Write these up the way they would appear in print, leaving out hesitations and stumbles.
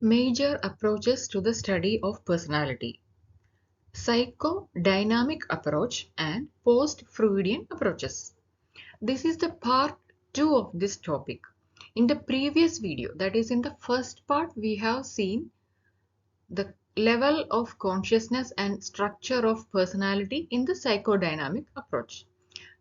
Major approaches to the study of personality: psychodynamic approach and post-Freudian approaches. This is the part 2 of this topic. In the previous video, that is in the first part, we have seen the level of consciousness and structure of personality in the psychodynamic approach.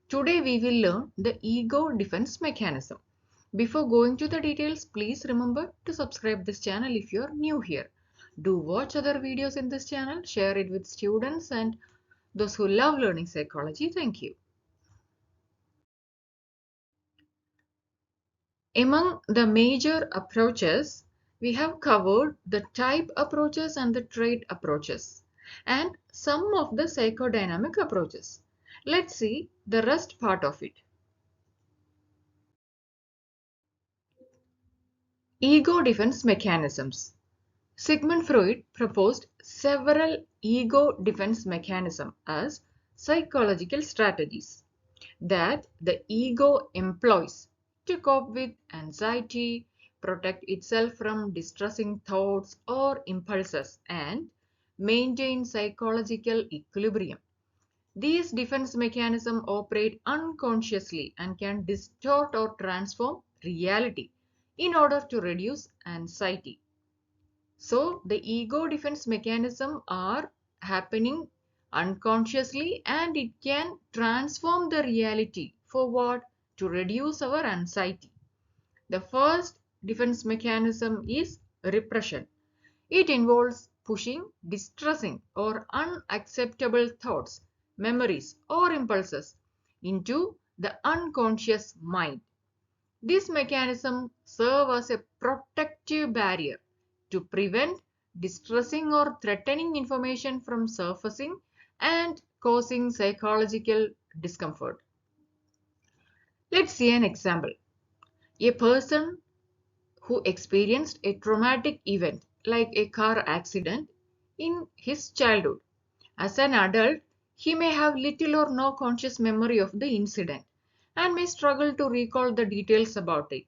Today we will learn the ego defense mechanism. Before going to the details, please remember to subscribe this channel if you are new here. Do watch other videos in this channel, share it with students and those who love learning psychology. Thank you. Among the major approaches, we have covered the type approaches and the trait approaches and some of the psychodynamic approaches. Let's see the rest part of it. Ego defense mechanisms. Sigmund Freud proposed several ego defense mechanisms as psychological strategies that the ego employs to cope with anxiety, protect itself from distressing thoughts or impulses, and maintain psychological equilibrium. These defense mechanisms operate unconsciously and can distort or transform reality in order to reduce anxiety. So the ego defense mechanism are happening unconsciously and it can transform the reality for what? To reduce our anxiety. The first defense mechanism is repression. It involves pushing distressing or unacceptable thoughts, memories or impulses into the unconscious mind. This mechanism serves as a protective barrier to prevent distressing or threatening information from surfacing and causing psychological discomfort. Let's see an example. A person who experienced a traumatic event like a car accident in his childhood. As an adult, he may have little or no conscious memory of the incident and may struggle to recall the details about it.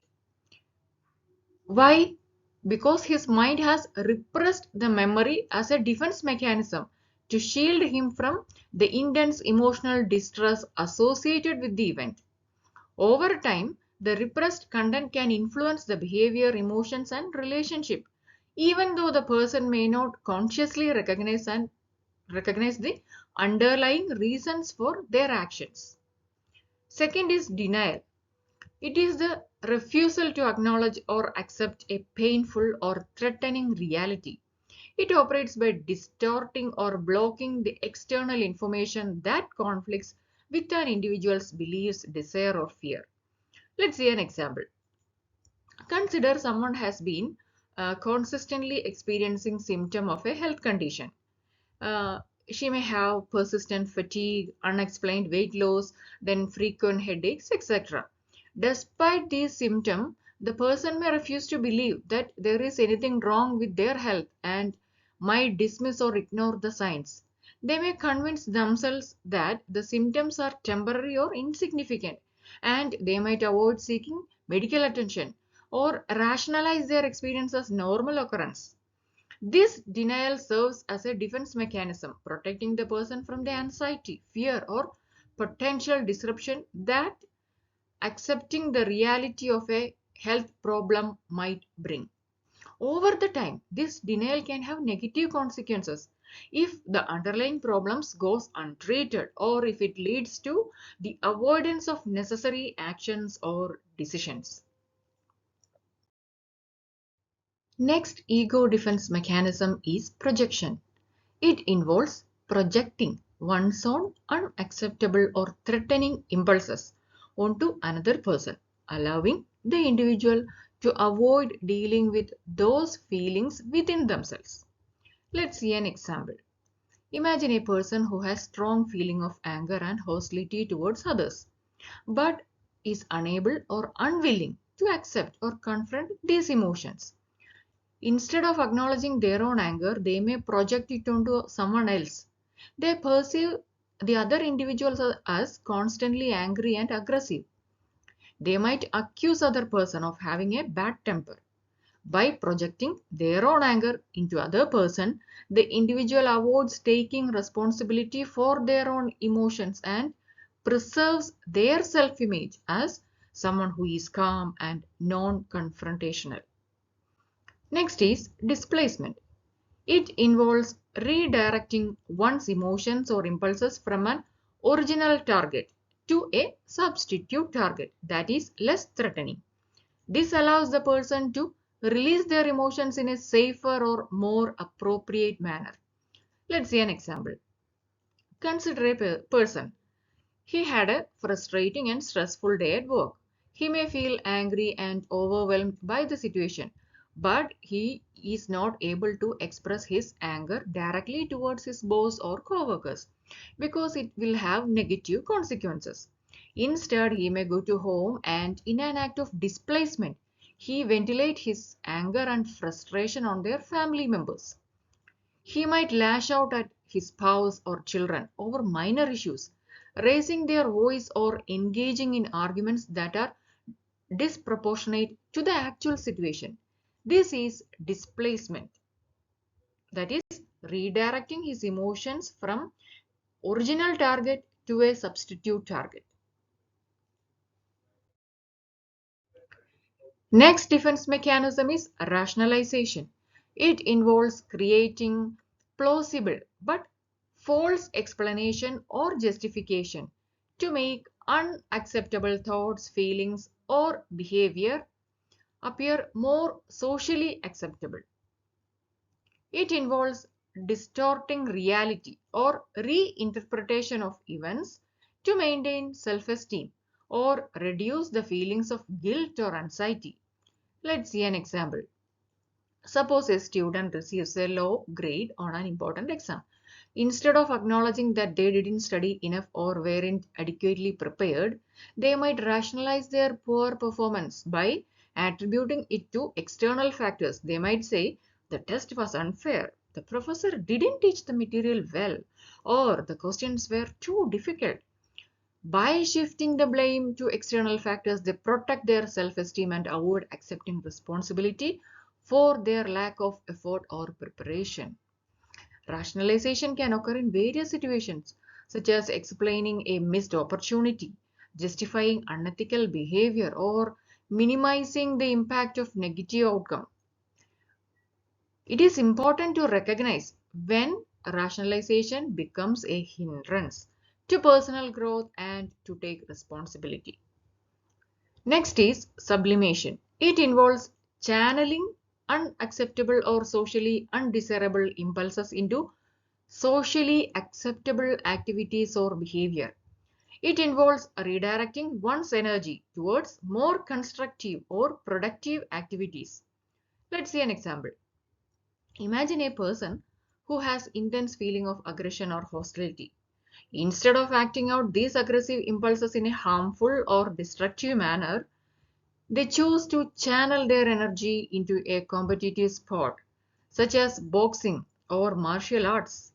Why? Because his mind has repressed the memory as a defense mechanism to shield him from the intense emotional distress associated with the event. Over time, the repressed content can influence the behavior, emotions, and relationship, even though the person may not consciously recognize the underlying reasons for their actions. Second is denial. It is the refusal to acknowledge or accept a painful or threatening reality. It operates by distorting or blocking the external information that conflicts with an individual's beliefs, desire, or fear. Let's see an example. Consider someone has been consistently experiencing symptoms of a health condition. Uh, she may have persistent fatigue, unexplained weight loss, then frequent headaches, etc. Despite these symptoms, the person may refuse to believe that there is anything wrong with their health and might dismiss or ignore the signs. They may convince themselves that the symptoms are temporary or insignificant, and they might avoid seeking medical attention or rationalize their experience as normal occurrence. This denial serves as a defense mechanism, protecting the person from the anxiety, fear, or potential disruption that accepting the reality of a health problem might bring. Over the time, this denial can have negative consequences if the underlying problems goes untreated or if it leads to the avoidance of necessary actions or decisions. Next ego defense mechanism is projection. It involves projecting one's own unacceptable or threatening impulses onto another person, allowing the individual to avoid dealing with those feelings within themselves. Let's see an example. Imagine a person who has strong feeling of anger and hostility towards others, but is unable or unwilling to accept or confront these emotions. Instead of acknowledging their own anger, they may project it onto someone else. They perceive the other individuals as constantly angry and aggressive. They might accuse other person of having a bad temper. By projecting their own anger into other person, the individual avoids taking responsibility for their own emotions and preserves their self-image as someone who is calm and non-confrontational. Next is displacement. It involves redirecting one's emotions or impulses from an original target to a substitute target that is less threatening. This allows the person to release their emotions in a safer or more appropriate manner. Let's see an example. Consider a person. He had a frustrating and stressful day at work. He may feel angry and overwhelmed by the situation, but he is not able to express his anger directly towards his boss or co-workers because it will have negative consequences. Instead, he may go to home and in an act of displacement, he ventilate his anger and frustration on their family members. He might lash out at his spouse or children over minor issues, raising their voice or engaging in arguments that are disproportionate to the actual situation. This is displacement, that is, redirecting his emotions from original target to a substitute target. Next defense mechanism is rationalization. It involves creating plausible but false explanation or justification to make unacceptable thoughts, feelings, or behavior appear more socially acceptable. It involves distorting reality or reinterpretation of events to maintain self-esteem or reduce the feelings of guilt or anxiety. Let's see an example. Suppose a student receives a low grade on an important exam. Instead of acknowledging that they didn't study enough or weren't adequately prepared, they might rationalize their poor performance by attributing it to external factors. They might say, the test was unfair, the professor didn't teach the material well, or the questions were too difficult. By shifting the blame to external factors, they protect their self-esteem and avoid accepting responsibility for their lack of effort or preparation. Rationalization can occur in various situations, such as explaining a missed opportunity, justifying unethical behavior, or minimizing the impact of negative outcome. It is important to recognize when rationalization becomes a hindrance to personal growth and to take responsibility. Next is sublimation. It involves channeling unacceptable or socially undesirable impulses into socially acceptable activities or behavior. It involves redirecting one's energy towards more constructive or productive activities. Let's see an example. Imagine a person who has intense feeling of aggression or hostility. Instead of acting out these aggressive impulses in a harmful or destructive manner, they choose to channel their energy into a competitive sport, such as boxing or martial arts.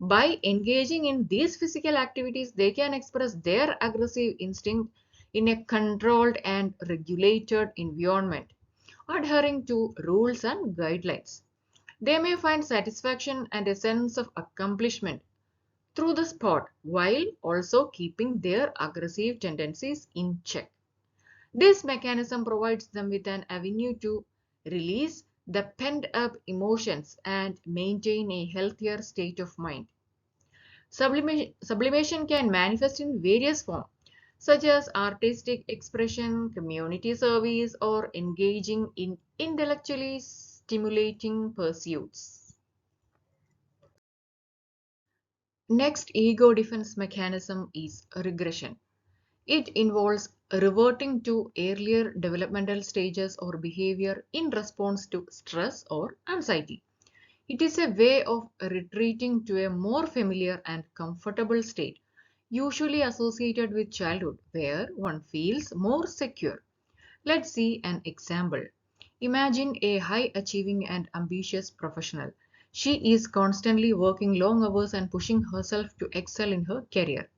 By engaging in these physical activities, they can express their aggressive instinct in a controlled and regulated environment, adhering to rules and guidelines. They may find satisfaction and a sense of accomplishment through the sport while also keeping their aggressive tendencies in check. This mechanism provides them with an avenue to release the pent-up emotions and maintain a healthier state of mind. Sublimation can manifest in various forms, such as artistic expression, community service, or engaging in intellectually stimulating pursuits. Next ego defense mechanism is regression. It involves reverting to earlier developmental stages or behavior in response to stress or anxiety. It is a way of retreating to a more familiar and comfortable state, usually associated with childhood, where one feels more secure. Let's see an example. Imagine a high-achieving and ambitious professional. She is constantly working long hours and pushing herself to excel in her career.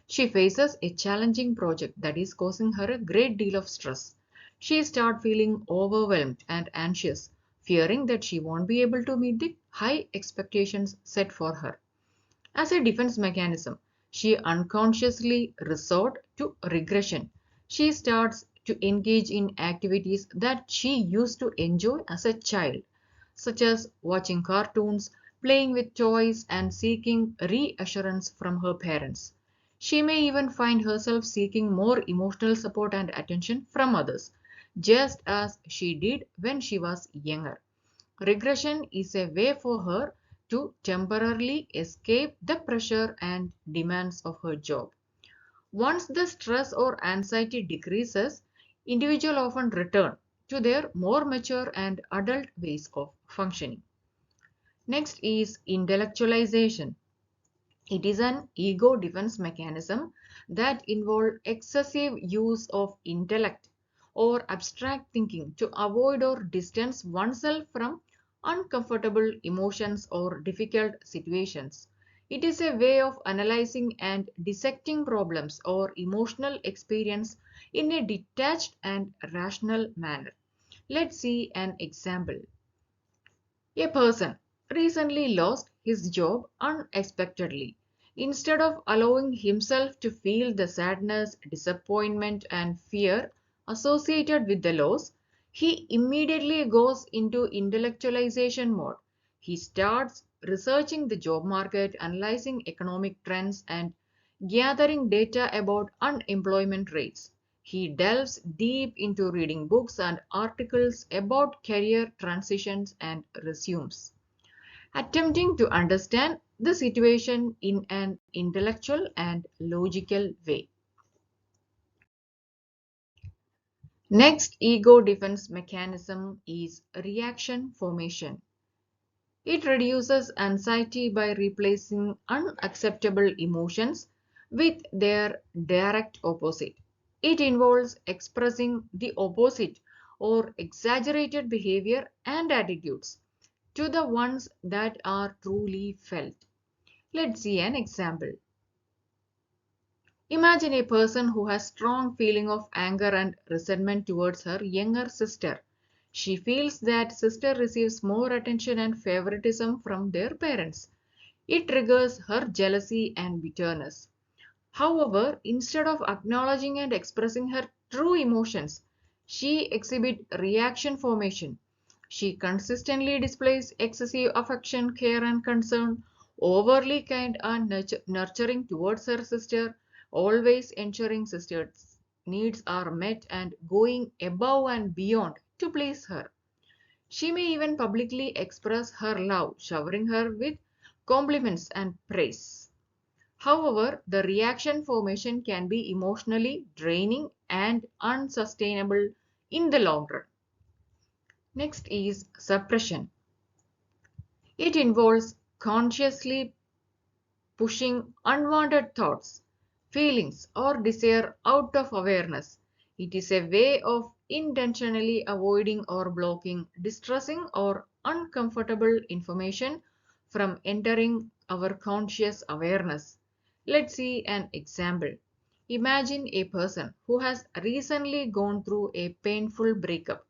She faces a challenging project that is causing her a great deal of stress. She starts feeling overwhelmed and anxious, fearing that she won't be able to meet the high expectations set for her. As a defense mechanism, she unconsciously resorts to regression. She starts to engage in activities that she used to enjoy as a child, such as watching cartoons, playing with toys, and seeking reassurance from her parents. She may even find herself seeking more emotional support and attention from others, just as she did when she was younger. Regression is a way for her to temporarily escape the pressure and demands of her job. Once the stress or anxiety decreases, individuals often return to their more mature and adult ways of functioning. Next is intellectualization. It is an ego defense mechanism that involves excessive use of intellect or abstract thinking to avoid or distance oneself from uncomfortable emotions or difficult situations. It is a way of analyzing and dissecting problems or emotional experience in a detached and rational manner. Let's see an example. A person recently lost his job unexpectedly. Instead of allowing himself to feel the sadness, disappointment, and fear associated with the loss, he immediately goes into intellectualization mode. He starts researching the job market, analyzing economic trends, and gathering data about unemployment rates. He delves deep into reading books and articles about career transitions and resumes, attempting to understand the situation in an intellectual and logical way. Next ego defense mechanism is reaction formation. It reduces anxiety by replacing unacceptable emotions with their direct opposite. It involves expressing the opposite or exaggerated behavior and attitudes to the ones that are truly felt. Let's see an example. Imagine a person who has strong feeling of anger and resentment towards her younger sister. She feels that sister receives more attention and favoritism from their parents. It triggers her jealousy and bitterness. However, instead of acknowledging and expressing her true emotions, she exhibits reaction formation. She consistently displays excessive affection, care, and concern, overly kind and nurturing towards her sister, always ensuring sister's needs are met and going above and beyond to please her. She may even publicly express her love, showering her with compliments and praise. However, the reaction formation can be emotionally draining and unsustainable in the long run. Next is suppression. It involves consciously pushing unwanted thoughts, feelings, or desire out of awareness. It is a way of intentionally avoiding or blocking distressing or uncomfortable information from entering our conscious awareness. Let's see an example. Imagine a person who has recently gone through a painful breakup.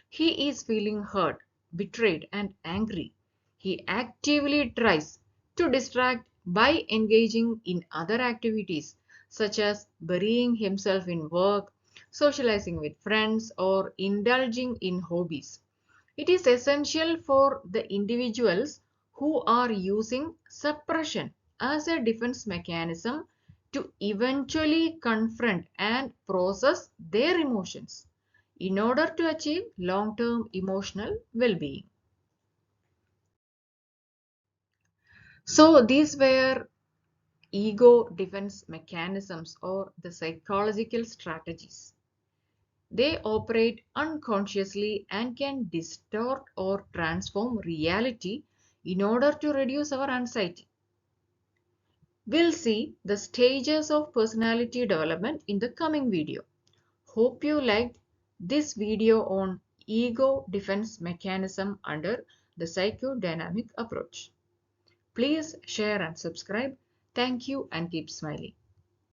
He is feeling hurt, betrayed, and angry. He actively tries to distract by engaging in other activities such as burying himself in work, socializing with friends, or indulging in hobbies. It is essential for the individuals who are using suppression as a defense mechanism to eventually confront and process their emotions in order to achieve long-term emotional well-being. So these were ego defense mechanisms or the psychological strategies. They operate unconsciously and can distort or transform reality in order to reduce our anxiety. We'll see the stages of personality development in the coming video. Hope you liked this video on ego defense mechanism under the psychodynamic approach. Please share and subscribe. Thank you and keep smiling.